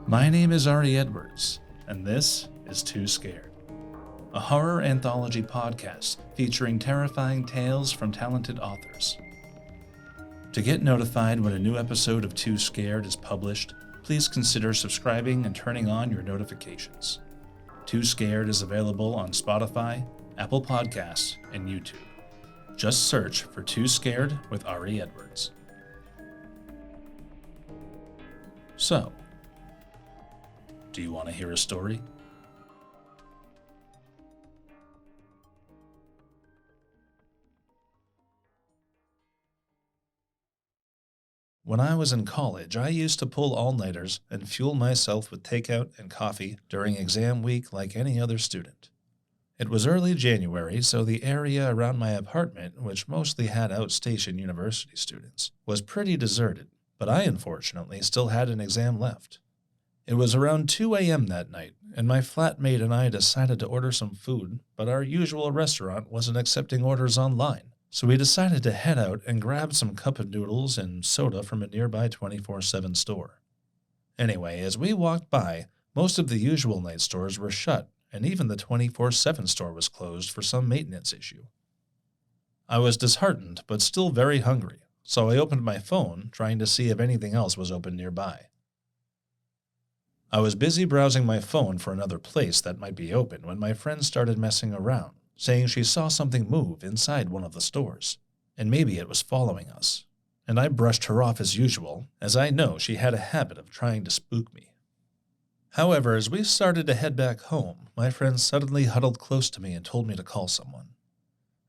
My name is Arrey Edwards, and this is Too Scared, a horror anthology podcast featuring terrifying tales from talented authors. To get notified when a new episode of Too Scared is published, please consider subscribing and turning on your notifications. Too Scared is available on Spotify, Apple Podcasts, and YouTube. Just search for Too Scared with Arrey Edwards. So, do you want to hear a story? When I was in college, I used to pull all-nighters and fuel myself with takeout and coffee during exam week like any other student. It was early January, so the area around my apartment, which mostly had outstation university students, was pretty deserted, but I unfortunately still had an exam left. It was around 2 a.m. that night, and my flatmate and I decided to order some food, but our usual restaurant wasn't accepting orders online, so we decided to head out and grab some cup of noodles and soda from a nearby 24/7 store. Anyway, as we walked by, most of the usual night stores were shut, and even the 24/7 store was closed for some maintenance issue. I was disheartened, but still very hungry, so I opened my phone, trying to see if anything else was open nearby. I was busy browsing my phone for another place that might be open when my friend started messing around, saying she saw something move inside one of the stores, and maybe it was following us. And I brushed her off as usual, as I know she had a habit of trying to spook me. However, as we started to head back home, my friend suddenly huddled close to me and told me to call someone.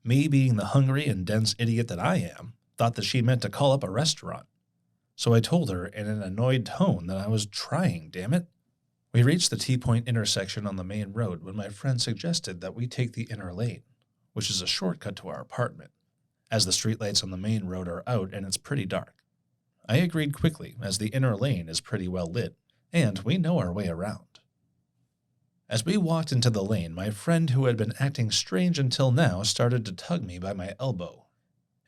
Me, being the hungry and dense idiot that I am, thought that she meant to call up a restaurant. So I told her in an annoyed tone that I was trying, damn it. We reached the T-point intersection on the main road when my friend suggested that we take the inner lane, which is a shortcut to our apartment, as the streetlights on the main road are out and it's pretty dark. I agreed quickly, as the inner lane is pretty well lit, and we know our way around. As we walked into the lane, my friend, who had been acting strange until now, started to tug me by my elbow,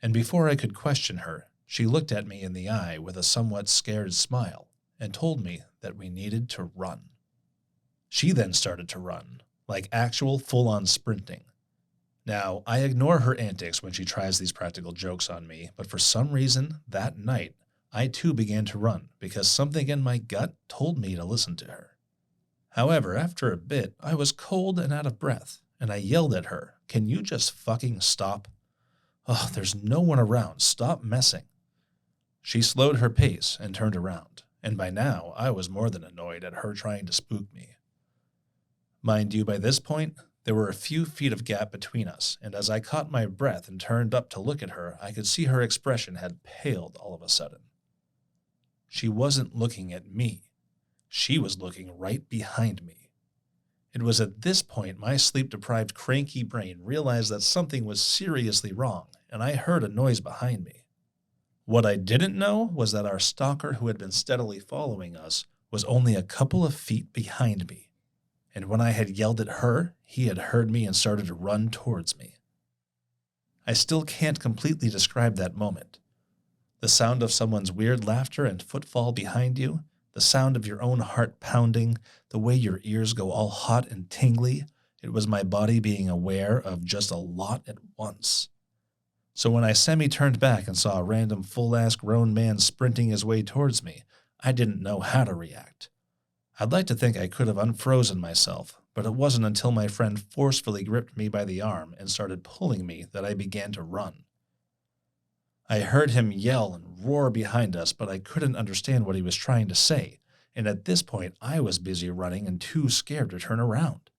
and before I could question her, she looked at me in the eye with a somewhat scared smile and told me that we needed to run. She then started to run, like actual full-on sprinting. Now, I ignore her antics when she tries these practical jokes on me, but for some reason, that night, I too began to run because something in my gut told me to listen to her. However, after a bit, I was cold and out of breath, and I yelled at her, "Can you just fucking stop? Oh, there's no one around. Stop messing." She slowed her pace and turned around, and by now I was more than annoyed at her trying to spook me. Mind you, by this point, there were a few feet of gap between us, and as I caught my breath and turned up to look at her, I could see her expression had paled all of a sudden. She wasn't looking at me. She was looking right behind me. It was at this point my sleep-deprived, cranky brain realized that something was seriously wrong, and I heard a noise behind me. What I didn't know was that our stalker, who had been steadily following us, was only a couple of feet behind me. And when I had yelled at her, he had heard me and started to run towards me. I still can't completely describe that moment. The sound of someone's weird laughter and footfall behind you, the sound of your own heart pounding, the way your ears go all hot and tingly, it was my body being aware of just a lot at once. So when I semi-turned back and saw a random full-ass grown man sprinting his way towards me, I didn't know how to react. I'd like to think I could have unfrozen myself, but it wasn't until my friend forcefully gripped me by the arm and started pulling me that I began to run. I heard him yell and roar behind us, but I couldn't understand what he was trying to say, and at this point I was busy running and too scared to turn around.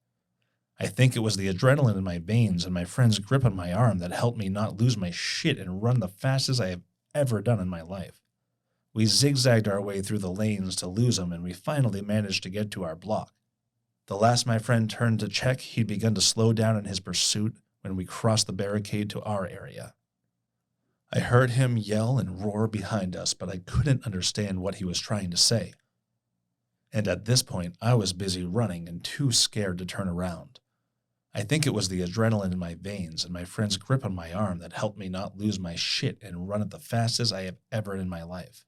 I think it was the adrenaline in my veins and my friend's grip on my arm that helped me not lose my shit and run the fastest I have ever done in my life. We zigzagged our way through the lanes to lose him, and we finally managed to get to our block. The last my friend turned to check, he'd begun to slow down in his pursuit when we crossed the barricade to our area. I heard him yell and roar behind us, but I couldn't understand what he was trying to say. And at this point, I was busy running and too scared to turn around. I think it was the adrenaline in my veins and my friend's grip on my arm that helped me not lose my shit and run at the fastest I have ever in my life.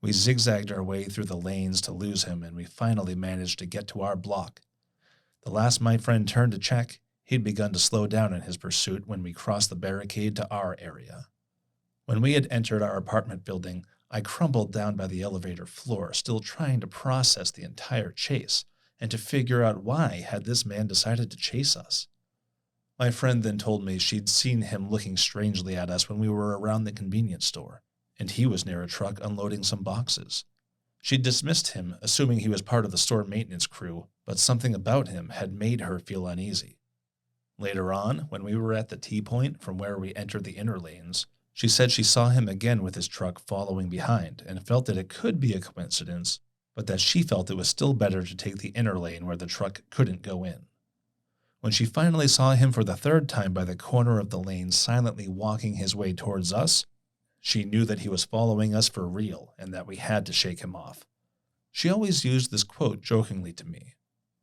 We zigzagged our way through the lanes to lose him, and we finally managed to get to our block. The last my friend turned to check, he'd begun to slow down in his pursuit when we crossed the barricade to our area. When we had entered our apartment building, I crumbled down by the elevator floor, still trying to process the entire chase and to figure out why had this man decided to chase us. My friend then told me she'd seen him looking strangely at us when we were around the convenience store, and he was near a truck unloading some boxes. She'd dismissed him, assuming he was part of the store maintenance crew, but something about him had made her feel uneasy. Later on, when we were at the T-point from where we entered the inner lanes, she said she saw him again with his truck following behind and felt that it could be a coincidence, but that she felt it was still better to take the inner lane where the truck couldn't go in. When she finally saw him for the third time by the corner of the lane silently walking his way towards us, she knew that he was following us for real and that we had to shake him off. She always used this quote jokingly to me: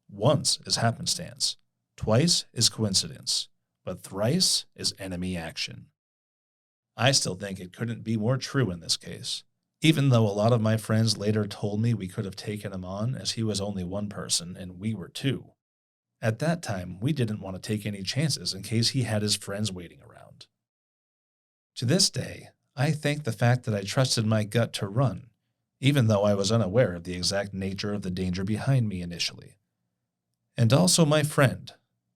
"Once is happenstance, twice is coincidence, but thrice is enemy action." I still think it couldn't be more true in this case, even though a lot of my friends later told me we could have taken him on as he was only one person and we were two. At that time, we didn't want to take any chances in case he had his friends waiting around. To this day, I thank the fact that I trusted my gut to run, even though I was unaware of the exact nature of the danger behind me initially. And also my friend,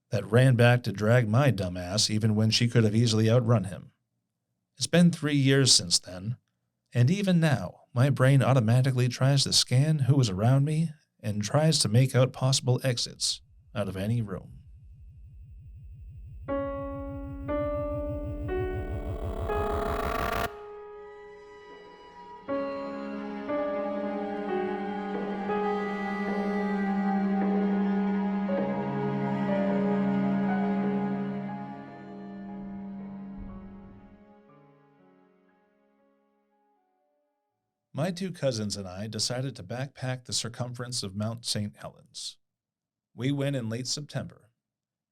that ran back to drag my dumb ass even when she could have easily outrun him. It's been 3 years since then, and even now, my brain automatically tries to scan who is around me and tries to make out possible exits out of any room. My two cousins and I decided to backpack the circumference of Mount St. Helens. We went in late September.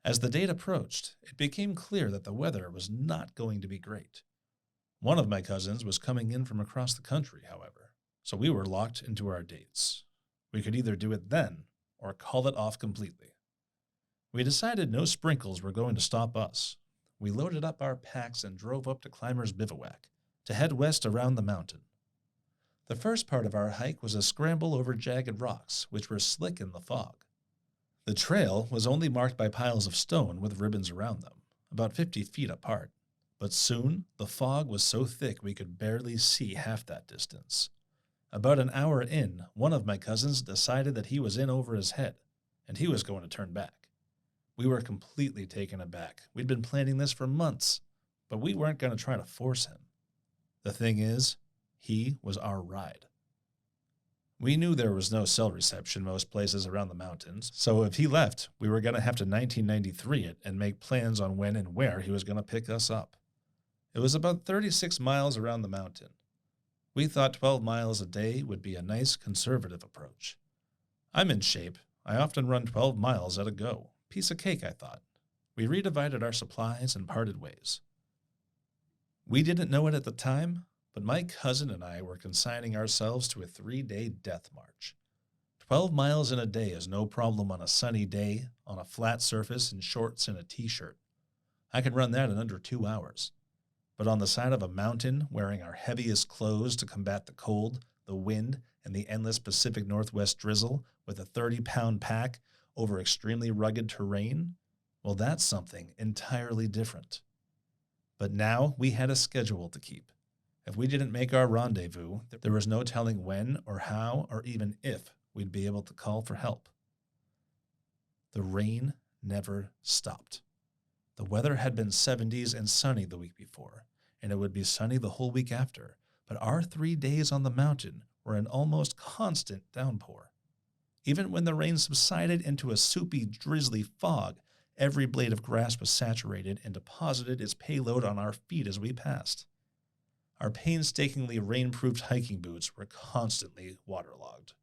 As the date approached, it became clear that the weather was not going to be great. One of my cousins was coming in from across the country, however, so we were locked into our dates. We could either do it then or call it off completely. We decided no sprinkles were going to stop us. We loaded up our packs and drove up to Climber's Bivouac to head west around the mountain. The first part of our hike was a scramble over jagged rocks, which were slick in the fog. The trail was only marked by piles of stone with ribbons around them, about 50 feet apart, but soon the fog was so thick we could barely see half that distance. About an hour in, one of my cousins decided that he was in over his head, and he was going to turn back. We were completely taken aback. We'd been planning this for months, but we weren't going to try to force him. The thing is, he was our ride. We knew there was no cell reception most places around the mountains, so if he left, we were going to have to 1993 it and make plans on when and where he was going to pick us up. It was about 36 miles around the mountain. We thought 12 miles a day would be a nice conservative approach. I'm in shape. I often run 12 miles at a go. Piece of cake, I thought. We redivided our supplies and parted ways. We didn't know it at the time, but my cousin and I were consigning ourselves to a 3-day death march. 12 miles in a day is no problem on a sunny day, on a flat surface in shorts and a t-shirt. I could run that in under 2 hours. But on the side of a mountain, wearing our heaviest clothes to combat the cold, the wind, and the endless Pacific Northwest drizzle with a 30-pound pack over extremely rugged terrain, well, that's something entirely different. But now we had a schedule to keep. If we didn't make our rendezvous, there was no telling when or how or even if we'd be able to call for help. The rain never stopped. The weather had been 70s and sunny the week before, and it would be sunny the whole week after, but our 3 days on the mountain were an almost constant downpour. Even when the rain subsided into a soupy, drizzly fog, every blade of grass was saturated and deposited its payload on our feet as we passed. Our painstakingly rain-proofed hiking boots were constantly waterlogged.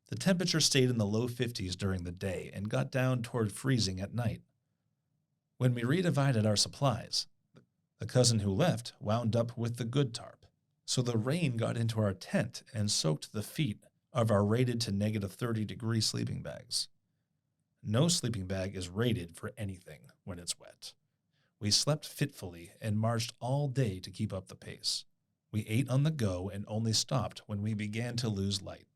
The temperature stayed in the low 50s during the day and got down toward freezing at night. When we redivided our supplies, the cousin who left wound up with the good tarp, So the rain got into our tent and soaked the feet of our rated to -30-degree sleeping bags. No sleeping bag is rated for anything when it's wet. We slept fitfully and marched all day to keep up the pace. We ate on the go and only stopped when we began to lose light.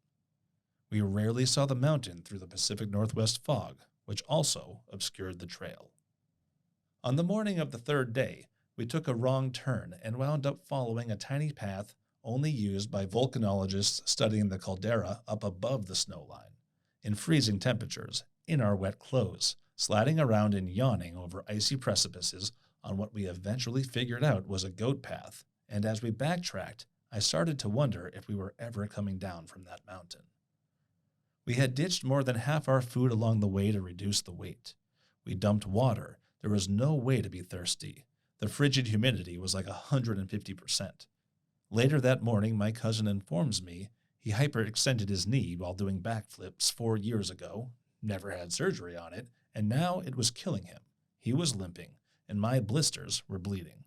We rarely saw the mountain through the Pacific Northwest fog, which also obscured the trail. On the morning of the third day, we took a wrong turn and wound up following a tiny path only used by volcanologists studying the caldera up above the snow line, in freezing temperatures, in our wet clothes, sliding around and yawning over icy precipices on what we eventually figured out was a goat path, and as we backtracked, I started to wonder if we were ever coming down from that mountain. We had ditched more than half our food along the way to reduce the weight. We dumped water. There was no way to be thirsty. The frigid humidity was like 150%. Later that morning, my cousin informs me he hyperextended his knee while doing backflips 4 years ago, never had surgery on it, and now it was killing him. He was limping, and my blisters were bleeding.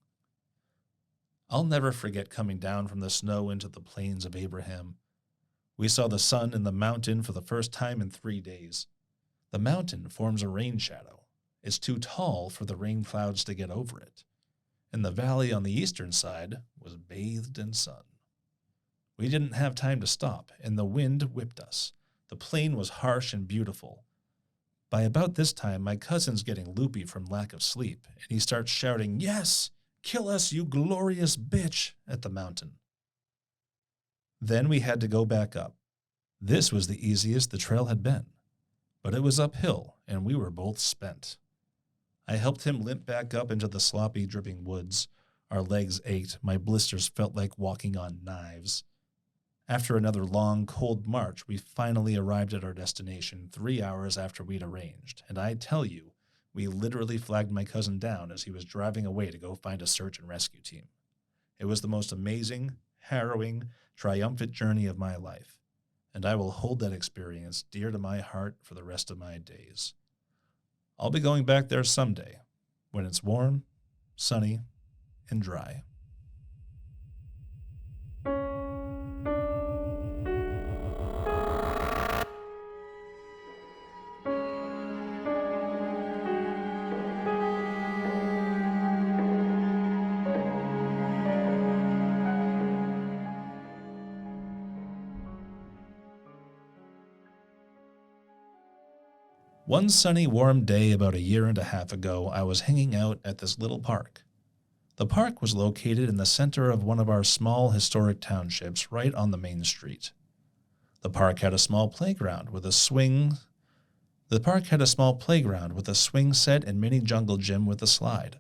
I'll never forget coming down from the snow into the plains of Abraham. We saw the sun in the mountain for the first time in 3 days. The mountain forms a rain shadow. It's too tall for the rain clouds to get over it. And the valley on the eastern side was bathed in sun. We didn't have time to stop, and the wind whipped us. The plain was harsh and beautiful. By about this time, my cousin's getting loopy from lack of sleep, and he starts shouting, "Yes! Kill us, you glorious bitch!" at the mountain. Then we had to go back up. This was the easiest the trail had been, but it was uphill, and we were both spent. I helped him limp back up into the sloppy, dripping woods. Our legs ached. My blisters felt like walking on knives. After another long, cold march, we finally arrived at our destination 3 hours after we'd arranged, and I tell you, we literally flagged my cousin down as he was driving away to go find a search and rescue team. It was the most amazing, harrowing, triumphant journey of my life, and I will hold that experience dear to my heart for the rest of my days. I'll be going back there someday, when it's warm, sunny, and dry. One sunny, warm day about 1.5 years ago, I was hanging out at this little park. The park was located in the center of one of our small historic townships right on the main street. The park had a small playground with a swing set and mini jungle gym with a slide.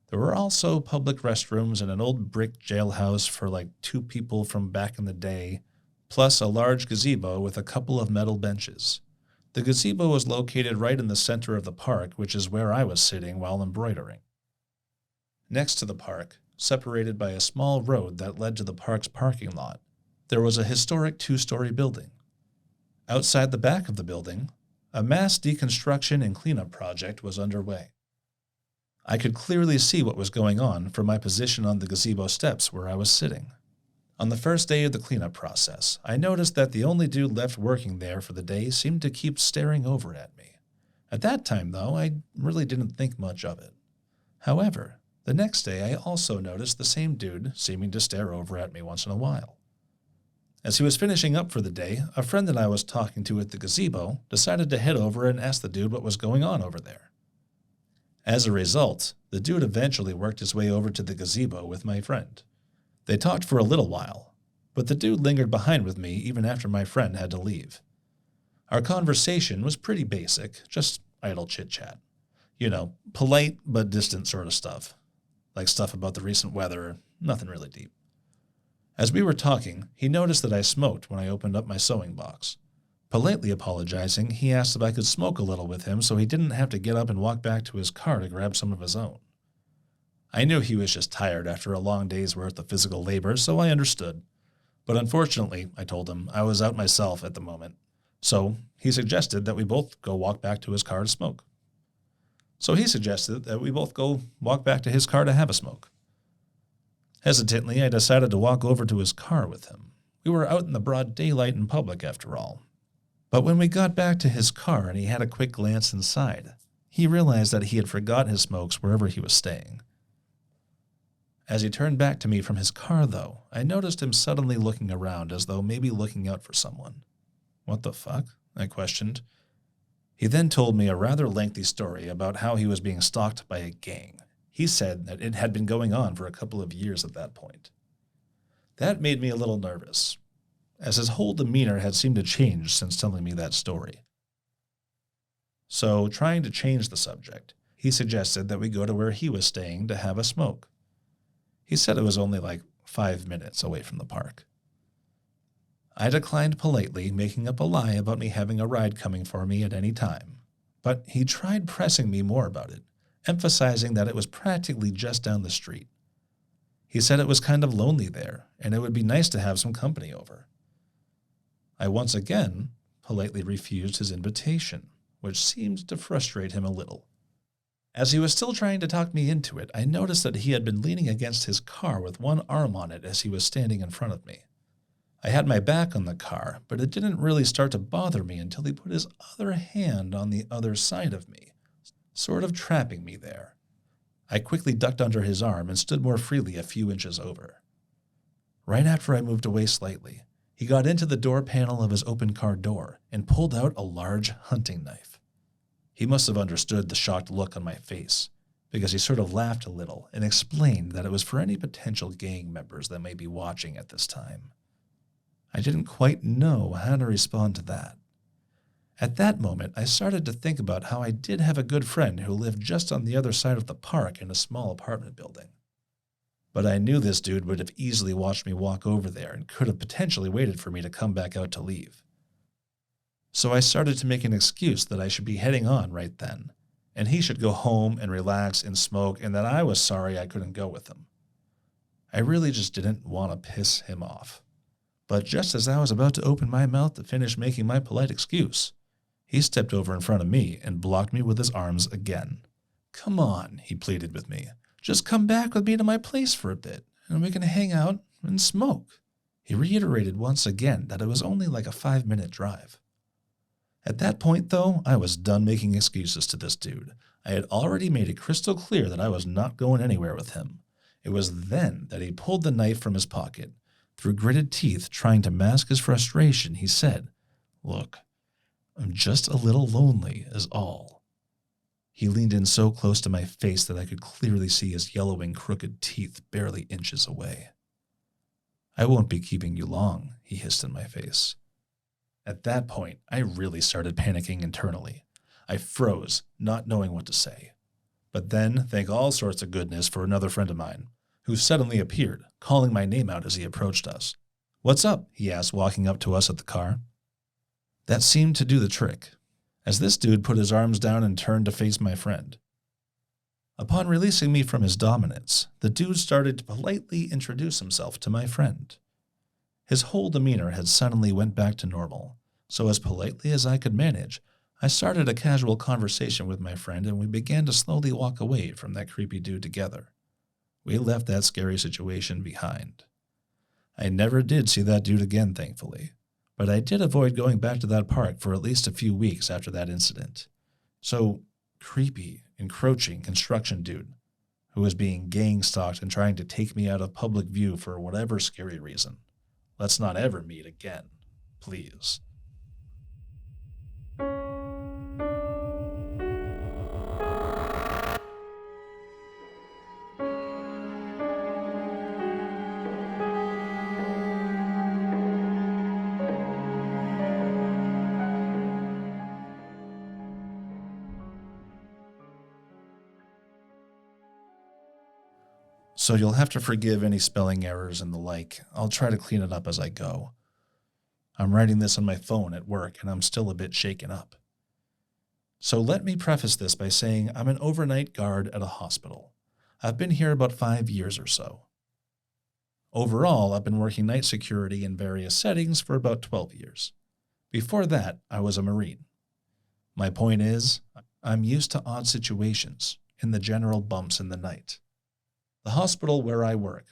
There were also public restrooms and an old brick jailhouse for like 2 people from back in the day, plus a large gazebo with a couple of metal benches. The gazebo was located right in the center of the park, which is where I was sitting while embroidering. Next to the park, separated by a small road that led to the park's parking lot, there was a historic 2-story building. Outside the back of the building, a mass deconstruction and cleanup project was underway. I could clearly see what was going on from my position on the gazebo steps where I was sitting. On the first day of the cleanup process, I noticed that the only dude left working there for the day seemed to keep staring over at me. At that time, though, I really didn't think much of it. However, the next day I also noticed the same dude seeming to stare over at me once in a while. As he was finishing up for the day, a friend that I was talking to at the gazebo decided to head over and ask the dude what was going on over there. As a result, the dude eventually worked his way over to the gazebo with my friend. They talked for a little while, but the dude lingered behind with me even after my friend had to leave. Our conversation was pretty basic, just idle chit-chat. You know, polite but distant sort of stuff. Like stuff about the recent weather, nothing really deep. As we were talking, he noticed that I smoked when I opened up my sewing box. Politely apologizing, he asked if I could smoke a little with him so he didn't have to get up and walk back to his car to grab some of his own. I knew he was just tired after a long day's worth of physical labor, so I understood. But unfortunately, I told him, I was out myself at the moment. So he suggested that we both go walk back to his car to smoke. So he suggested that we both go walk back to his car to have a smoke. Hesitantly, I decided to walk over to his car with him. We were out in the broad daylight in public, after all. But when we got back to his car and he had a quick glance inside, he realized that he had forgot his smokes wherever he was staying. As he turned back to me from his car, though, I noticed him suddenly looking around as though maybe looking out for someone. "What the fuck?" I questioned. He then told me a rather lengthy story about how he was being stalked by a gang. He said that it had been going on for a couple of years at that point. That made me a little nervous, as his whole demeanor had seemed to change since telling me that story. So, trying to change the subject, he suggested that we go to where he was staying to have a smoke. He said it was only like 5 minutes away from the park. I declined politely, making up a lie about me having a ride coming for me at any time. But he tried pressing me more about it, emphasizing that it was practically just down the street. He said it was kind of lonely there, and it would be nice to have some company over. I once again politely refused his invitation, which seemed to frustrate him a little. As he was still trying to talk me into it, I noticed that he had been leaning against his car with one arm on it as he was standing in front of me. I had my back on the car, but it didn't really start to bother me until he put his other hand on the other side of me, sort of trapping me there. I quickly ducked under his arm and stood more freely a few inches over. Right after I moved away slightly, he got into the door panel of his open car door and pulled out a large hunting knife. He must have understood the shocked look on my face, because he sort of laughed a little and explained that it was for any potential gang members that may be watching at this time. I didn't quite know how to respond to that. At that moment, I started to think about how I did have a good friend who lived just on the other side of the park in a small apartment building. But I knew this dude would have easily watched me walk over there and could have potentially waited for me to come back out to leave. So I started to make an excuse that I should be heading on right then, and he should go home and relax and smoke, and that I was sorry I couldn't go with him. I really just didn't want to piss him off. But just as I was about to open my mouth to finish making my polite excuse, he stepped over in front of me and blocked me with his arms again. "Come on," he pleaded with me. "Just come back with me to my place for a bit, and we can hang out and smoke." He reiterated once again that it was only like a 5-minute drive. At that point, though, I was done making excuses to this dude. I had already made it crystal clear that I was not going anywhere with him. It was then that he pulled the knife from his pocket. Through gritted teeth, trying to mask his frustration, he said, "Look, I'm just a little lonely, is all." He leaned in so close to my face that I could clearly see his yellowing, crooked teeth barely inches away. "I won't be keeping you long," he hissed in my face. At that point, I really started panicking internally. I froze, not knowing what to say. But then, thank all sorts of goodness for another friend of mine, who suddenly appeared, calling my name out as he approached us. "What's up?" he asked, walking up to us at the car. That seemed to do the trick, as this dude put his arms down and turned to face my friend. Upon releasing me from his dominance, the dude started to politely introduce himself to my friend. His whole demeanor had suddenly went back to normal, so as politely as I could manage, I started a casual conversation with my friend and we began to slowly walk away from that creepy dude together. We left that scary situation behind. I never did see that dude again, thankfully, but I did avoid going back to that park for at least a few weeks after that incident. So, creepy, encroaching construction dude who was being gang-stalked and trying to take me out of public view for whatever scary reason. Let's not ever meet again, please. So you'll have to forgive any spelling errors and the like. I'll try to clean it up as I go. I'm writing this on my phone at work, and I'm still a bit shaken up. So let me preface this by saying I'm an overnight guard at a hospital. I've been here about 5 years or so. Overall, I've been working night security in various settings for about 12 years. Before that, I was a Marine. My point is, I'm used to odd situations and the general bumps in the night. The hospital where I work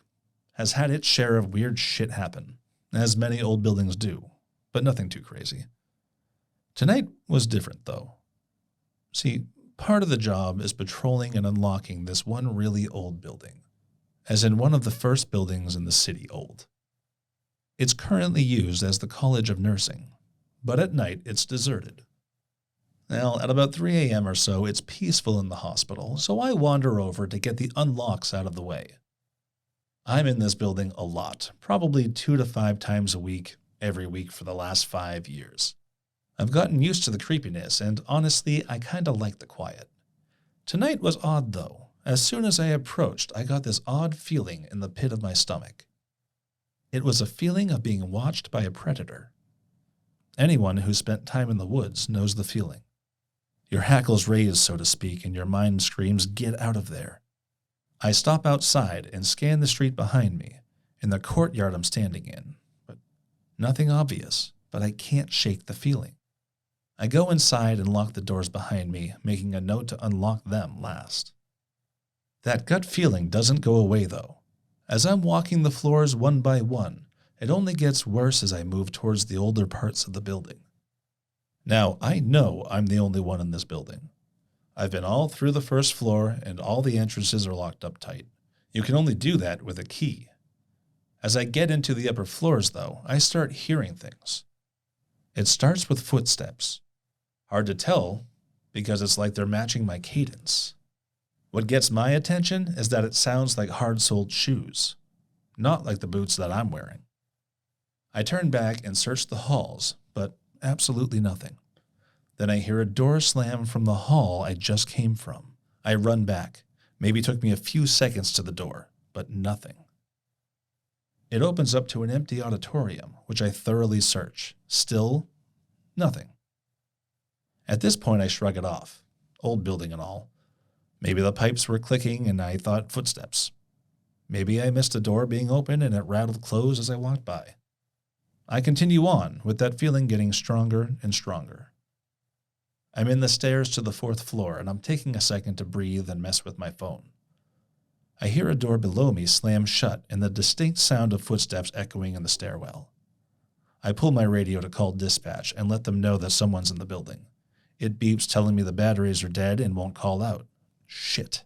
has had its share of weird shit happen, as many old buildings do, but nothing too crazy. Tonight was different, though. See, part of the job is patrolling and unlocking this one really old building, as in one of the first buildings in the city old. It's currently used as the College of Nursing, but at night it's deserted. Now, at about 3 a.m. or so, it's peaceful in the hospital, so I wander over to get the unlocks out of the way. I'm in this building a lot, probably 2 to 5 times a week, every week for the last 5 years. I've gotten used to the creepiness, and honestly, I kinda like the quiet. Tonight was odd, though. As soon as I approached, I got this odd feeling in the pit of my stomach. It was a feeling of being watched by a predator. Anyone who spent time in the woods knows the feeling. Your hackles raise, so to speak, and your mind screams, "Get out of there." I stop outside and scan the street behind me, in the courtyard I'm standing in. But nothing obvious, but I can't shake the feeling. I go inside and lock the doors behind me, making a note to unlock them last. That gut feeling doesn't go away, though. As I'm walking the floors one by one, it only gets worse as I move towards the older parts of the building. Now, I know I'm the only one in this building. I've been all through the first floor, and all the entrances are locked up tight. You can only do that with a key. As I get into the upper floors, though, I start hearing things. It starts with footsteps. Hard to tell, because it's like they're matching my cadence. What gets my attention is that it sounds like hard-soled shoes, not like the boots that I'm wearing. I turn back and search the halls, but absolutely nothing. Then I hear a door slam from the hall I just came from. I run back. Maybe took me a few seconds to the door, but nothing. It opens up to an empty auditorium, which I thoroughly search. Still, nothing. At this point, I shrug it off. Old building and all. Maybe the pipes were clicking and I thought footsteps. Maybe I missed a door being open and it rattled closed as I walked by. I continue on, with that feeling getting stronger and stronger. I'm in the stairs to the 4th floor, and I'm taking a second to breathe and mess with my phone. I hear a door below me slam shut and the distinct sound of footsteps echoing in the stairwell. I pull my radio to call dispatch and let them know that someone's in the building. It beeps telling me the batteries are dead and won't call out. Shit.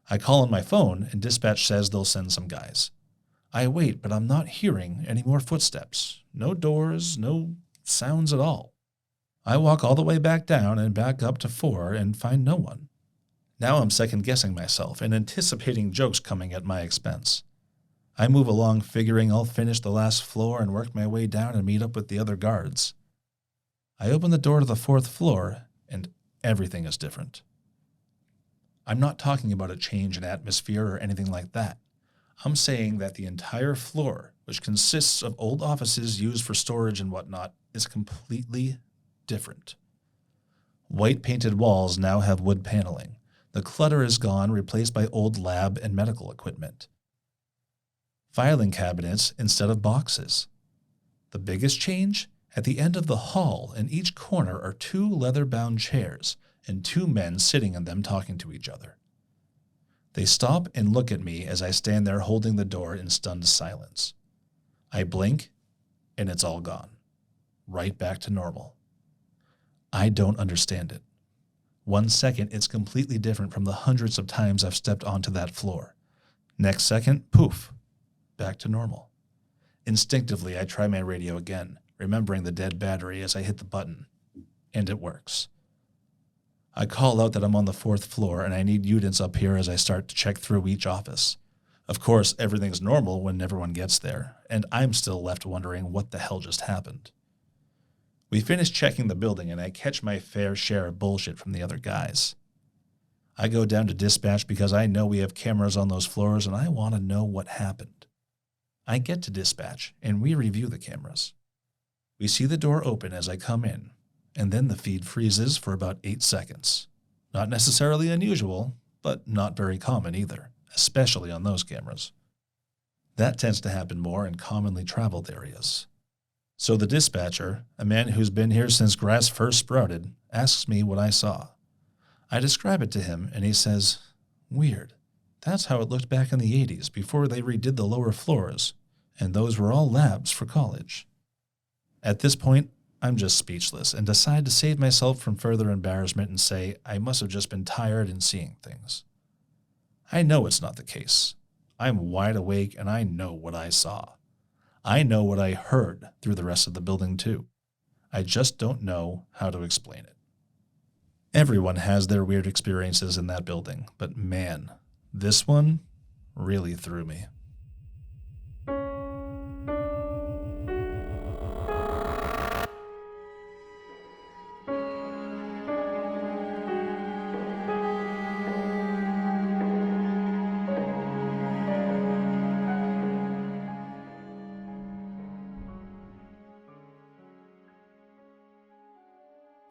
I call on my phone, and dispatch says they'll send some guys. I wait, but I'm not hearing any more footsteps. No doors, no sounds at all. I walk all the way back down and back up to 4 and find no one. Now I'm second-guessing myself and anticipating jokes coming at my expense. I move along figuring I'll finish the last floor and work my way down and meet up with the other guards. I open the door to the 4th floor, and everything is different. I'm not talking about a change in atmosphere or anything like that. I'm saying that the entire floor, which consists of old offices used for storage and whatnot, is completely different. White painted walls now have wood paneling. The clutter is gone, replaced by old lab and medical equipment. Filing cabinets instead of boxes. The biggest change? At the end of the hall, in each corner, are 2 leather-bound chairs and 2 men sitting in them talking to each other. They stop and look at me as I stand there holding the door in stunned silence. I blink, and it's all gone. Right back to normal. I don't understand it. 1 second, it's completely different from the hundreds of times I've stepped onto that floor. Next second, poof, back to normal. Instinctively, I try my radio again, remembering the dead battery as I hit the button, and it works. I call out that I'm on the 4th floor and I need units up here as I start to check through each office. Of course, everything's normal when everyone gets there, and I'm still left wondering what the hell just happened. We finish checking the building and I catch my fair share of bullshit from the other guys. I go down to dispatch because I know we have cameras on those floors and I want to know what happened. I get to dispatch and we review the cameras. We see the door open as I come in, and then the feed freezes for about 8 seconds. Not necessarily unusual, but not very common either, especially on those cameras. That tends to happen more in commonly traveled areas. So the dispatcher, a man who's been here since grass first sprouted, asks me what I saw. I describe it to him, and he says, "Weird. That's how it looked back in the 80s, before they redid the lower floors, and those were all labs for college. At this point, I'm just speechless and decide to save myself from further embarrassment and say I must have just been tired and seeing things. I know it's not the case. I'm wide awake and I know what I saw. I know what I heard through the rest of the building too. I just don't know how to explain it. Everyone has their weird experiences in that building, but man, this one really threw me.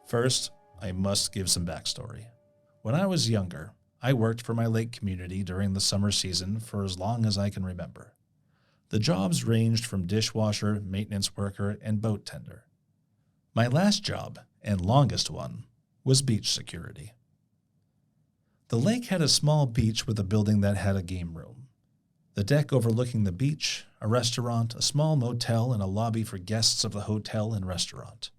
First, I must give some backstory. When I was younger, I worked for my lake community during the summer season for as long as I can remember. The jobs ranged from dishwasher, maintenance worker, and boat tender. My last job, and longest one, was beach security. The lake had a small beach with a building that had a game room. The deck overlooking the beach, a restaurant, a small motel, and a lobby for guests of the hotel and restaurant.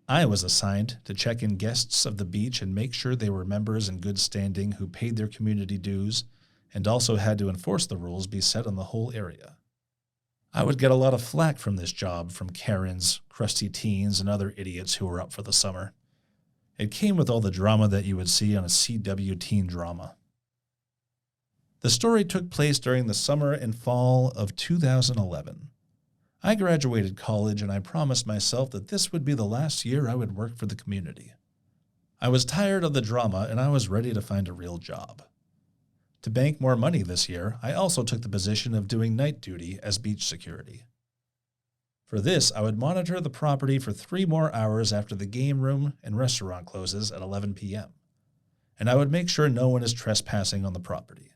I was assigned to check in guests of the beach and make sure they were members in good standing who paid their community dues, and also had to enforce the rules be set on the whole area. I would get a lot of flack from this job from Karens, crusty teens, and other idiots who were up for the summer. It came with all the drama that you would see on a CW teen drama. The story took place during the summer and fall of 2011. I graduated college and I promised myself that this would be the last year I would work for the community. I was tired of the drama and I was ready to find a real job. To bank more money this year, I also took the position of doing night duty as beach security. For this, I would monitor the property for 3 more hours after the game room and restaurant closes at 11 p.m., and I would make sure no one is trespassing on the property.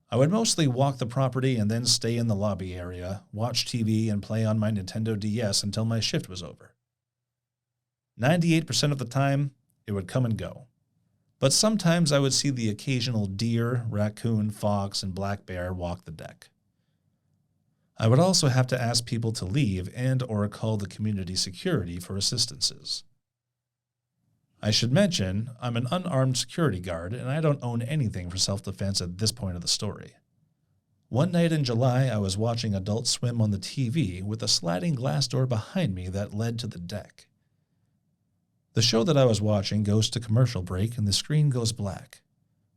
I would mostly walk the property and then stay in the lobby area, watch TV, and play on my Nintendo DS until my shift was over. 98% of the time, it would come and go. But sometimes I would see the occasional deer, raccoon, fox, and black bear walk the deck. I would also have to ask people to leave and/or call the community security for assistances. I should mention, I'm an unarmed security guard and I don't own anything for self-defense at this point of the story. One night in July, I was watching Adult Swim on the TV with a sliding glass door behind me that led to the deck. The show that I was watching goes to commercial break and the screen goes black.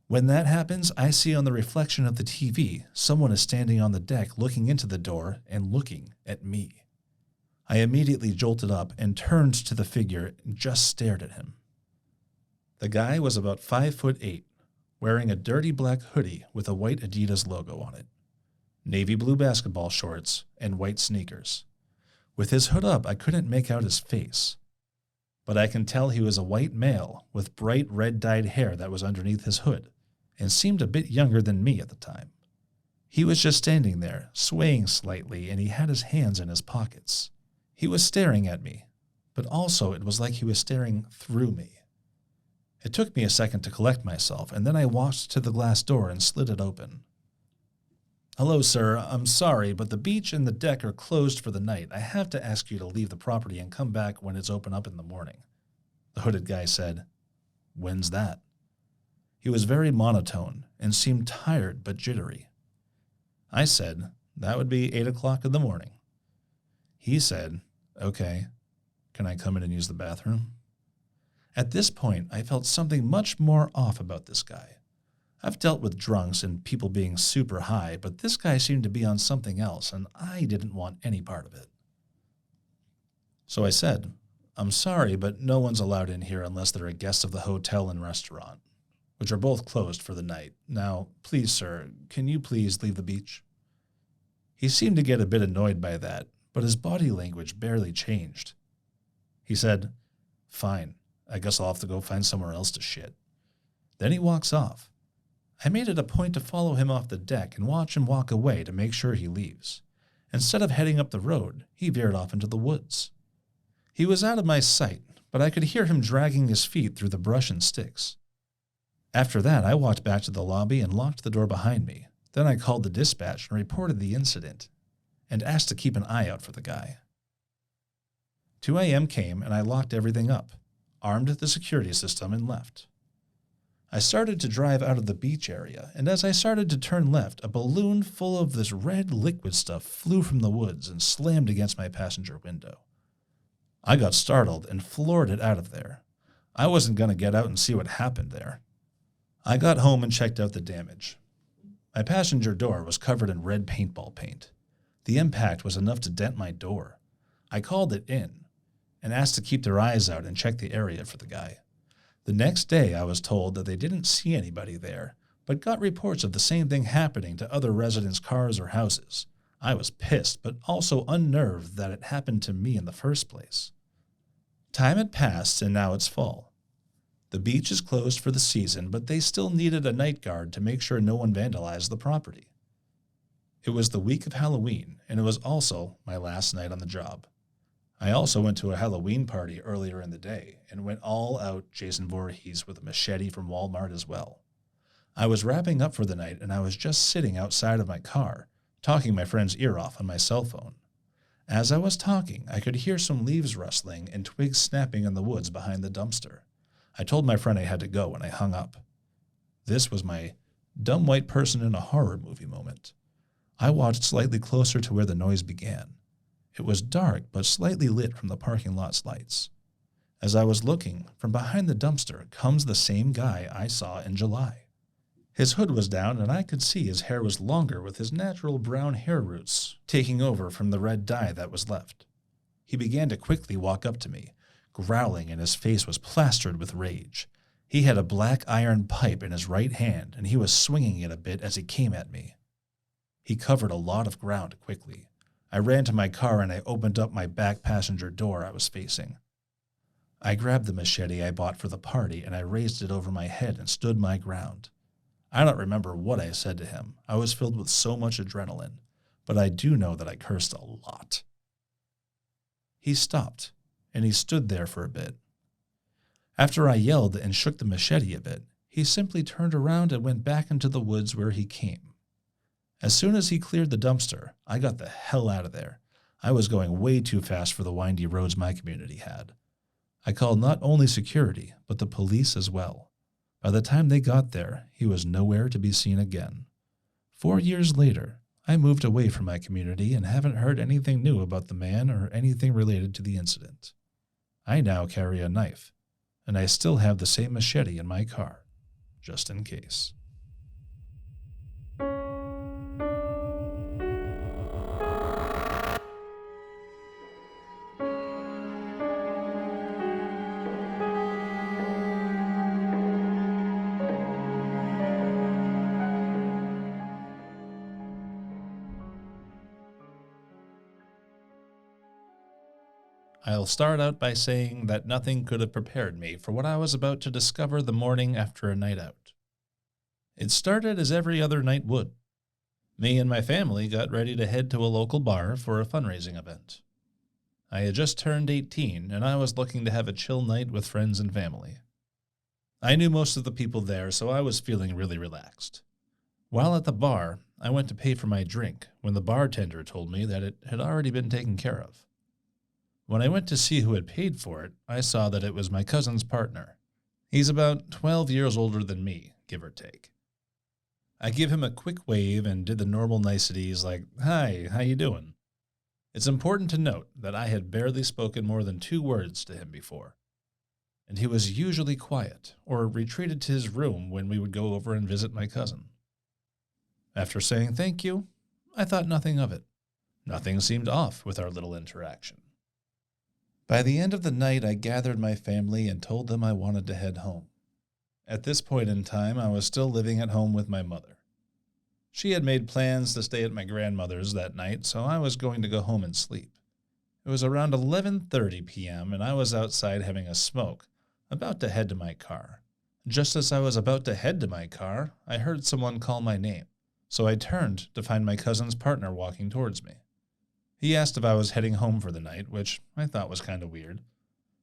When that happens, I see on the reflection of the TV, someone is standing on the deck looking into the door and looking at me. I immediately jolted up and turned to the figure and just stared at him. The guy was about 5'8", wearing a dirty black hoodie with a white Adidas logo on it, navy blue basketball shorts, and white sneakers. With his hood up, I couldn't make out his face, but I can tell he was a white male with bright red-dyed hair that was underneath his hood, and seemed a bit younger than me at the time. He was just standing there, swaying slightly, and he had his hands in his pockets. He was staring at me, but also it was like he was staring through me. It took me a second to collect myself, and then I walked to the glass door and slid it open. "Hello, sir. I'm sorry, but the beach and the deck are closed for the night. I have to ask you to leave the property and come back when it's open up in the morning." The hooded guy said, "When's that?" He was very monotone and seemed tired but jittery. I said, "That would be 8 o'clock in the morning." He said, "Okay, can I come in and use the bathroom?" At this point, I felt something much more off about this guy. I've dealt with drunks and people being super high, but this guy seemed to be on something else, and I didn't want any part of it. So I said, "I'm sorry, but no one's allowed in here unless they're a guest of the hotel and restaurant, which are both closed for the night. Now, please, sir, can you please leave the beach?" He seemed to get a bit annoyed by that, but his body language barely changed. He said, "Fine. I guess I'll have to go find somewhere else to shit." Then he walks off. I made it a point to follow him off the deck and watch him walk away to make sure he leaves. Instead of heading up the road, he veered off into the woods. He was out of my sight, but I could hear him dragging his feet through the brush and sticks. After that, I walked back to the lobby and locked the door behind me. Then I called the dispatch and reported the incident and asked to keep an eye out for the guy. 2 a.m. came and I locked everything up, armed the security system, and left. I started to drive out of the beach area, and as I started to turn left, a balloon full of this red liquid stuff flew from the woods and slammed against my passenger window. I got startled and floored it out of there. I wasn't going to get out and see what happened there. I got home and checked out the damage. My passenger door was covered in red paintball paint. The impact was enough to dent my door. I called it in and asked to keep their eyes out and check the area for the guy. The next day, I was told that they didn't see anybody there, but got reports of the same thing happening to other residents' cars or houses. I was pissed, but also unnerved that it happened to me in the first place. Time had passed, and now it's fall. The beach is closed for the season, but they still needed a night guard to make sure no one vandalized the property. It was the week of Halloween, and it was also my last night on the job. I also went to a Halloween party earlier in the day and went all out Jason Voorhees with a machete from Walmart as well. I was wrapping up for the night and I was just sitting outside of my car, talking my friend's ear off on my cell phone. As I was talking, I could hear some leaves rustling and twigs snapping in the woods behind the dumpster. I told my friend I had to go and I hung up. This was my dumb white person in a horror movie moment. I walked slightly closer to where the noise began. It was dark but slightly lit from the parking lot's lights. As I was looking, from behind the dumpster comes the same guy I saw in July. His hood was down and I could see his hair was longer with his natural brown hair roots taking over from the red dye that was left. He began to quickly walk up to me, growling, and his face was plastered with rage. He had a black iron pipe in his right hand and he was swinging it a bit as he came at me. He covered a lot of ground quickly. I ran to my car and I opened up my back passenger door I was facing. I grabbed the machete I bought for the party and I raised it over my head and stood my ground. I don't remember what I said to him. I was filled with so much adrenaline, but I do know that I cursed a lot. He stopped and he stood there for a bit. After I yelled and shook the machete a bit, he simply turned around and went back into the woods where he came. As soon as he cleared the dumpster, I got the hell out of there. I was going way too fast for the windy roads my community had. I called not only security, but the police as well. By the time they got there, he was nowhere to be seen again. 4 years later, I moved away from my community and haven't heard anything new about the man or anything related to the incident. I now carry a knife, and I still have the same machete in my car, just in case. I'll start out by saying that nothing could have prepared me for what I was about to discover the morning after a night out. It started as every other night would. Me and my family got ready to head to a local bar for a fundraising event. I had just turned 18 and I was looking to have a chill night with friends and family. I knew most of the people there, so I was feeling really relaxed. While at the bar, I went to pay for my drink when the bartender told me that it had already been taken care of. When I went to see who had paid for it, I saw that it was my cousin's partner. He's about 12 years older than me, give or take. I give him a quick wave and did the normal niceties like, "Hi, how you doing?" It's important to note that I had barely spoken more than 2 words to him before, and he was usually quiet or retreated to his room when we would go over and visit my cousin. After saying thank you, I thought nothing of it. Nothing seemed off with our little interaction. By the end of the night, I gathered my family and told them I wanted to head home. At this point in time, I was still living at home with my mother. She had made plans to stay at my grandmother's that night, so I was going to go home and sleep. It was around 11:30 p.m., and I was outside having a smoke, about to head to my car. Just as I was about to head to my car, I heard someone call my name, so I turned to find my cousin's partner walking towards me. He asked if I was heading home for the night, which I thought was kind of weird.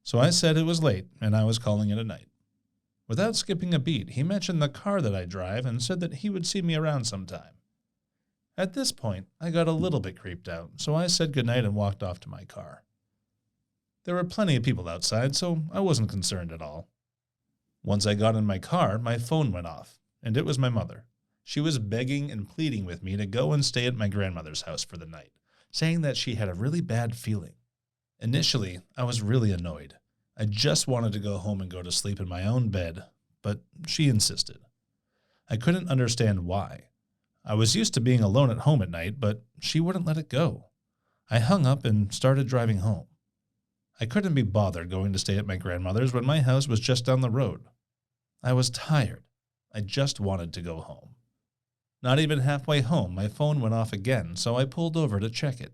So I said it was late and I was calling it a night. Without skipping a beat, he mentioned the car that I drive and said that he would see me around sometime. At this point, I got a little bit creeped out, so I said goodnight and walked off to my car. There were plenty of people outside, so I wasn't concerned at all. Once I got in my car, my phone went off, and it was my mother. She was begging and pleading with me to go and stay at my grandmother's house for the night, saying that she had a really bad feeling. Initially, I was really annoyed. I just wanted to go home and go to sleep in my own bed, but she insisted. I couldn't understand why. I was used to being alone at home at night, but she wouldn't let it go. I hung up and started driving home. I couldn't be bothered going to stay at my grandmother's when my house was just down the road. I was tired. I just wanted to go home. Not even halfway home, my phone went off again, so I pulled over to check it.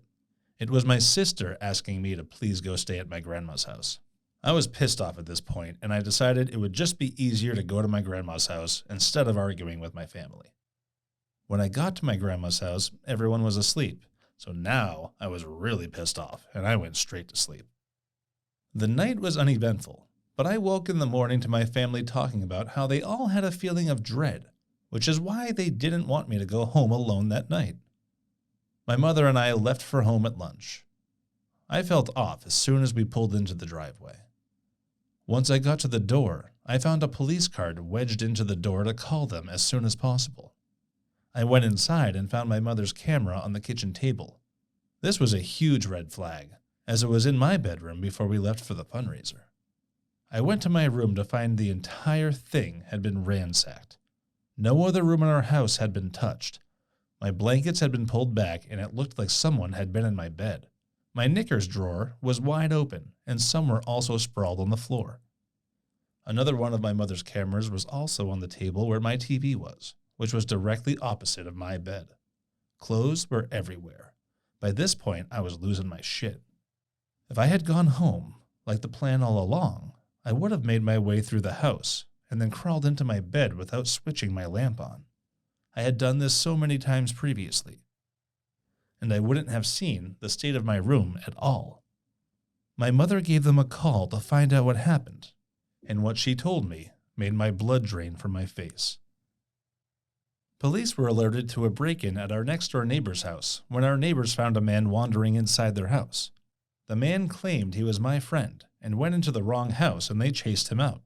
It was my sister asking me to please go stay at my grandma's house. I was pissed off at this point, and I decided it would just be easier to go to my grandma's house instead of arguing with my family. When I got to my grandma's house, everyone was asleep, so now I was really pissed off, and I went straight to sleep. The night was uneventful, but I woke in the morning to my family talking about how they all had a feeling of dread, which is why they didn't want me to go home alone that night. My mother and I left for home at lunch. I felt off as soon as we pulled into the driveway. Once I got to the door, I found a police card wedged into the door to call them as soon as possible. I went inside and found my mother's camera on the kitchen table. This was a huge red flag, as it was in my bedroom before we left for the fundraiser. I went to my room to find the entire thing had been ransacked. No other room in our house had been touched. My blankets had been pulled back, and it looked like someone had been in my bed. My knickers drawer was wide open, and some were also sprawled on the floor. Another one of my mother's cameras was also on the table where my TV was, which was directly opposite of my bed. Clothes were everywhere. By this point, I was losing my shit. If I had gone home, like the plan all along, I would have made my way through the house and then crawled into my bed without switching my lamp on. I had done this so many times previously, and I wouldn't have seen the state of my room at all. My mother gave them a call to find out what happened, and what she told me made my blood drain from my face. Police were alerted to a break-in at our next-door neighbor's house when our neighbors found a man wandering inside their house. The man claimed he was my friend and went into the wrong house, and they chased him out.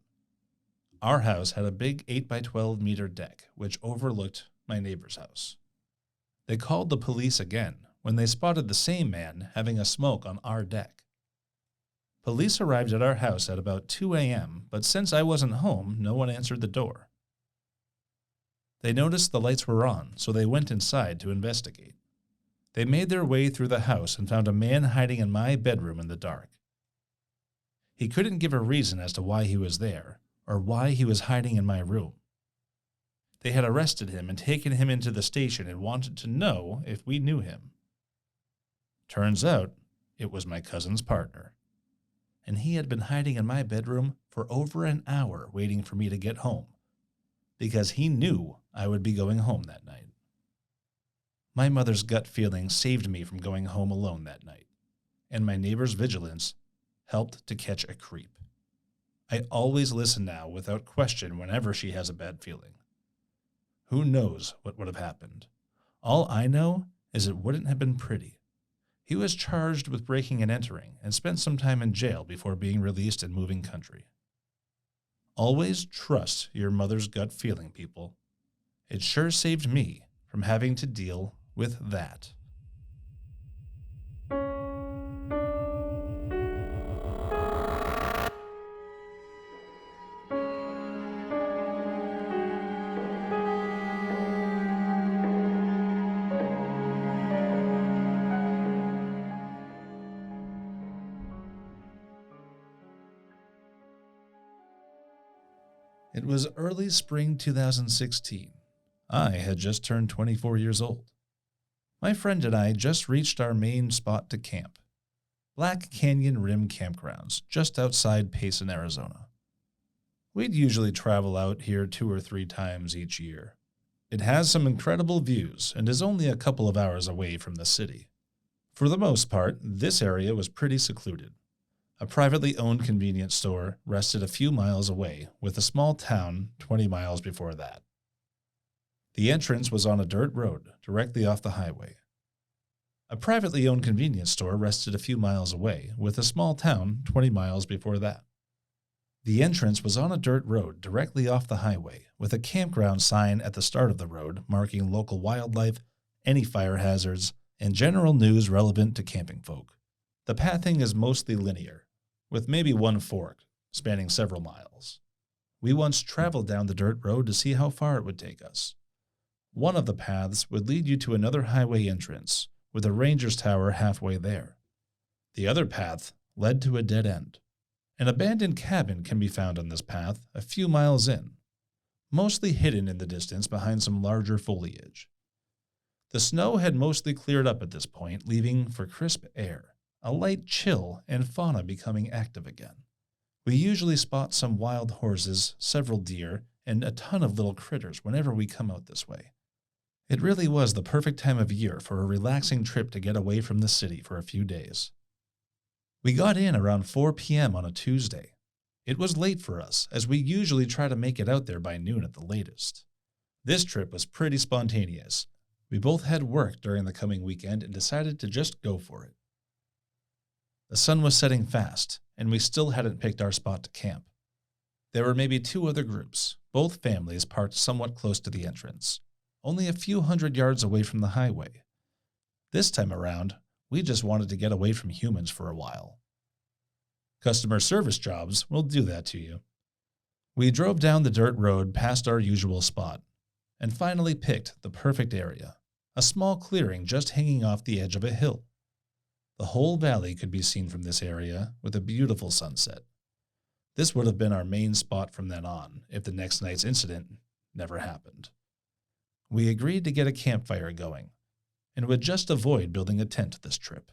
Our house had a big 8x12 meter deck, which overlooked my neighbor's house. They called the police again when they spotted the same man having a smoke on our deck. Police arrived at our house at about 2 a.m., but since I wasn't home, no one answered the door. They noticed the lights were on, so they went inside to investigate. They made their way through the house and found a man hiding in my bedroom in the dark. He couldn't give a reason as to why he was there, or why he was hiding in my room. They had arrested him and taken him into the station and wanted to know if we knew him. Turns out, it was my cousin's partner. And he had been hiding in my bedroom for over an hour waiting for me to get home, because he knew I would be going home that night. My mother's gut feeling saved me from going home alone that night, and my neighbor's vigilance helped to catch a creep. I always listen now without question whenever she has a bad feeling. Who knows what would have happened? All I know is it wouldn't have been pretty. He was charged with breaking and entering and spent some time in jail before being released and moving country. Always trust your mother's gut feeling, people. It sure saved me from having to deal with that. It was early spring 2016. I had just turned 24 years old. My friend and I just reached our main spot to camp, Black Canyon Rim Campgrounds, just outside Payson, Arizona. We'd usually travel out here 2 or 3 times each year. It has some incredible views and is only a couple of hours away from the city. For the most part, this area was pretty secluded. A privately owned convenience store rested a few miles away, with a small town 20 miles before that. The entrance was on a dirt road directly off the highway. A privately owned convenience store rested a few miles away, with a small town 20 miles before that. The entrance was on a dirt road directly off the highway, with a campground sign at the start of the road marking local wildlife, any fire hazards, and general news relevant to camping folk. The pathing is mostly linear, with maybe one fork, spanning several miles. We once traveled down the dirt road to see how far it would take us. One of the paths would lead you to another highway entrance, with a ranger's tower halfway there. The other path led to a dead end. An abandoned cabin can be found on this path a few miles in, mostly hidden in the distance behind some larger foliage. The snow had mostly cleared up at this point, leaving for crisp air, a light chill, and fauna becoming active again. We usually spot some wild horses, several deer, and a ton of little critters whenever we come out this way. It really was the perfect time of year for a relaxing trip to get away from the city for a few days. We got in around 4 p.m. on a Tuesday. It was late for us, as we usually try to make it out there by noon at the latest. This trip was pretty spontaneous. We both had work during the coming weekend and decided to just go for it. The sun was setting fast, and we still hadn't picked our spot to camp. There were maybe 2 other groups, both families parked somewhat close to the entrance, only a few hundred yards away from the highway. This time around, we just wanted to get away from humans for a while. Customer service jobs will do that to you. We drove down the dirt road past our usual spot, and finally picked the perfect area, a small clearing just hanging off the edge of a hill. The whole valley could be seen from this area, with a beautiful sunset. This would have been our main spot from then on, if the next night's incident never happened. We agreed to get a campfire going, and would just avoid building a tent this trip.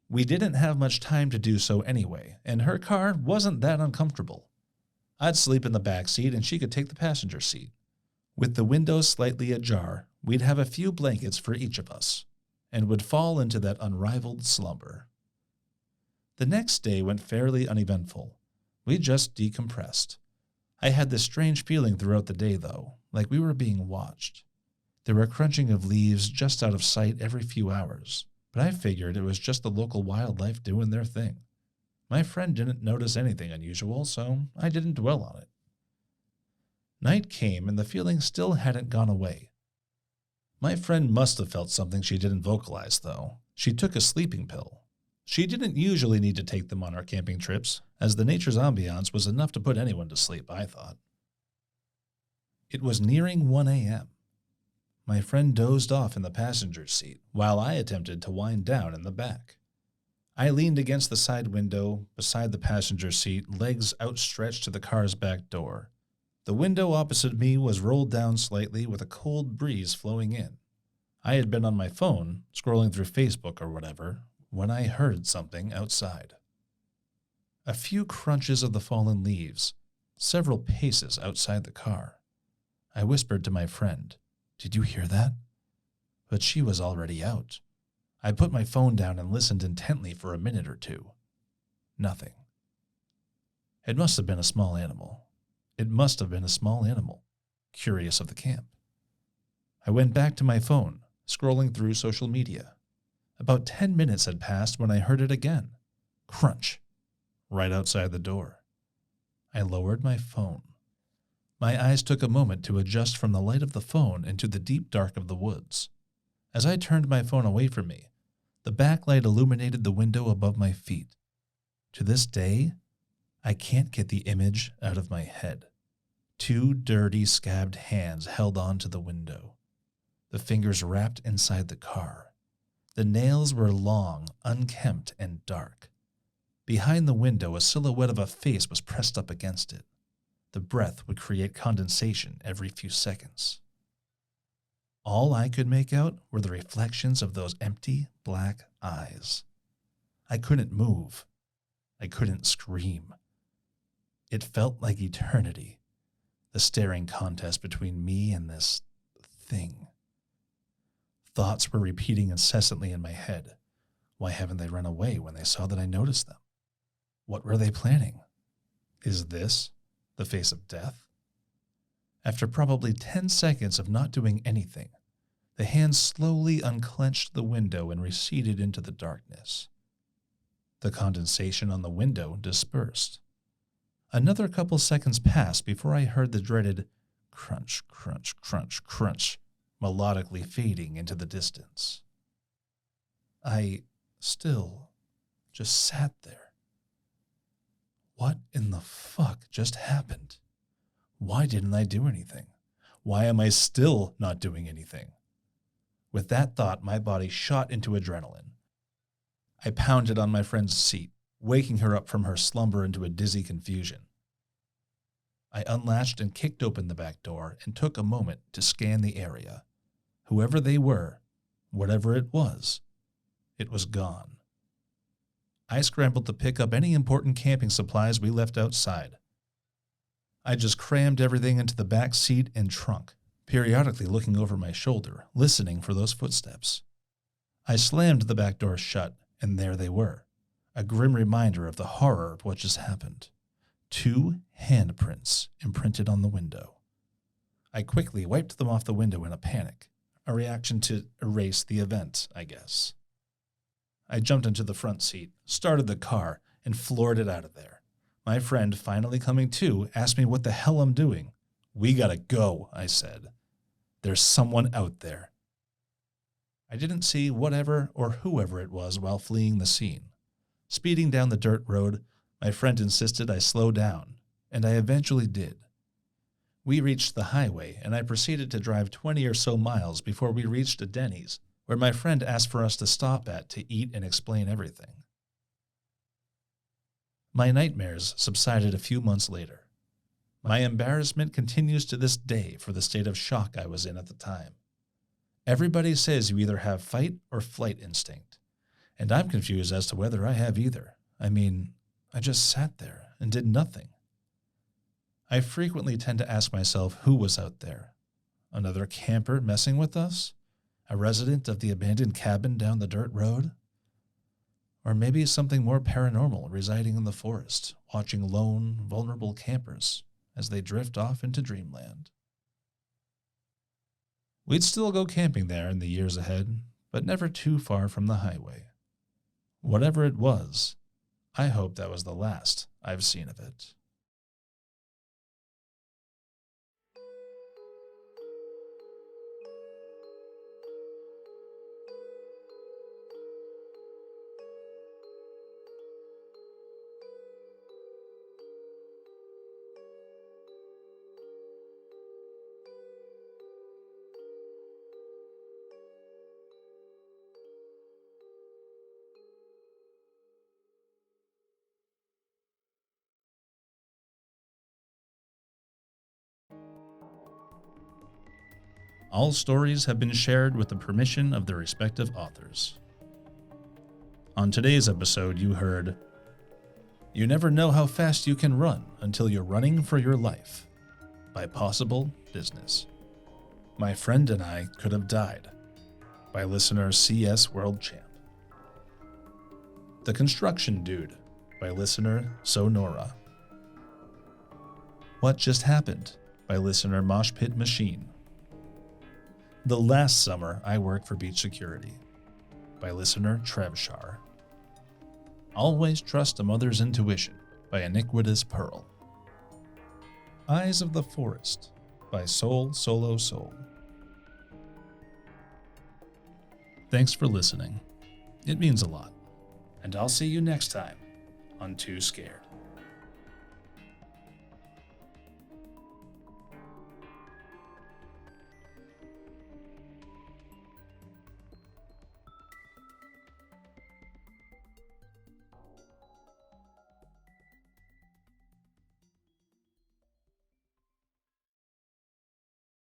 We didn't have much time to do so anyway, and her car wasn't that uncomfortable. I'd sleep in the back seat and she could take the passenger seat. With the windows slightly ajar, we'd have a few blankets for each of us, and would fall into that unrivaled slumber. The next day went fairly uneventful. We just decompressed. I had this strange feeling throughout the day, though, like we were being watched. There were crunching of leaves just out of sight every few hours, but I figured it was just the local wildlife doing their thing. My friend didn't notice anything unusual, so I didn't dwell on it. Night came and the feeling still hadn't gone away. My friend must have felt something she didn't vocalize, though. She took a sleeping pill. She didn't usually need to take them on our camping trips, as the nature's ambiance was enough to put anyone to sleep, I thought. It was nearing 1 a.m. My friend dozed off in the passenger's seat, while I attempted to wind down in the back. I leaned against the side window beside the passenger seat, legs outstretched to the car's back door. The window opposite me was rolled down slightly with a cold breeze flowing in. I had been on my phone, scrolling through Facebook or whatever, when I heard something outside. A few crunches of the fallen leaves, several paces outside the car. I whispered to my friend, "Did you hear that?" But she was already out. I put my phone down and listened intently for a minute or two. Nothing. It must have been a small animal. Curious of the camp. I went back to my phone, scrolling through social media. About 10 minutes had passed when I heard it again. Crunch. Right outside the door. I lowered my phone. My eyes took a moment to adjust from the light of the phone into the deep dark of the woods. As I turned my phone away from me, the backlight illuminated the window above my feet. To this day, I can't get the image out of my head. 2 dirty, scabbed hands held onto the window. The fingers wrapped inside the car. The nails were long, unkempt, and dark. Behind the window, a silhouette of a face was pressed up against it. The breath would create condensation every few seconds. All I could make out were the reflections of those empty, black eyes. I couldn't move. I couldn't scream. It felt like eternity, the staring contest between me and this thing. Thoughts were repeating incessantly in my head. Why haven't they run away when they saw that I noticed them? What were they planning? Is this the face of death? After probably 10 seconds of not doing anything, the hand slowly unclenched the window and receded into the darkness. The condensation on the window dispersed. Another couple seconds passed before I heard the dreaded crunch, crunch, crunch, crunch, melodically fading into the distance. I still just sat there. What in the fuck just happened? Why didn't I do anything? Why am I still not doing anything? With that thought, my body shot into adrenaline. I pounded on my friend's seat, waking her up from her slumber into a dizzy confusion. I unlatched and kicked open the back door and took a moment to scan the area. Whoever they were, whatever it was gone. I scrambled to pick up any important camping supplies we left outside. I just crammed everything into the back seat and trunk, periodically looking over my shoulder, listening for those footsteps. I slammed the back door shut, and there they were, a grim reminder of the horror of what just happened. 2 handprints imprinted on the window. I quickly wiped them off the window in a panic, a reaction to erase the event, I guess. I jumped into the front seat, started the car, and floored it out of there. My friend, finally coming to, asked me what the hell I'm doing. "We gotta go," I said. "There's someone out there." I didn't see whatever or whoever it was while fleeing the scene. Speeding down the dirt road, my friend insisted I slow down, and I eventually did. We reached the highway, and I proceeded to drive 20 or so miles before we reached a Denny's, where my friend asked for us to stop at to eat and explain everything. My nightmares subsided a few months later. My embarrassment continues to this day for the state of shock I was in at the time. Everybody says you either have fight or flight instinct, and I'm confused as to whether I have either. I mean, I just sat there and did nothing. I frequently tend to ask myself who was out there. Another camper messing with us? A resident of the abandoned cabin down the dirt road? Or maybe something more paranormal residing in the forest, watching lone, vulnerable campers as they drift off into dreamland. We'd still go camping there in the years ahead, but never too far from the highway. Whatever it was, I hope that was the last I've seen of it. All stories have been shared with the permission of their respective authors. On today's episode, you heard, "You Never Know How Fast You Can Run Until You're Running for Your Life" by PossibleBusiness. "My Friend and I Could Have Died" by listener CSWorldChamp. "The Construction Dude" by listener So-Nora. "What Just Happened" by listener moshpitmachine. "The Last Summer I Worked for Beach Security" by listener TrevChar. "Always Trust a Mother's Intuition" by Iniquitous Pearl. "Eyes of the Forest" by solesolosoul. Thanks for listening. It means a lot. And I'll see you next time on Tooscared.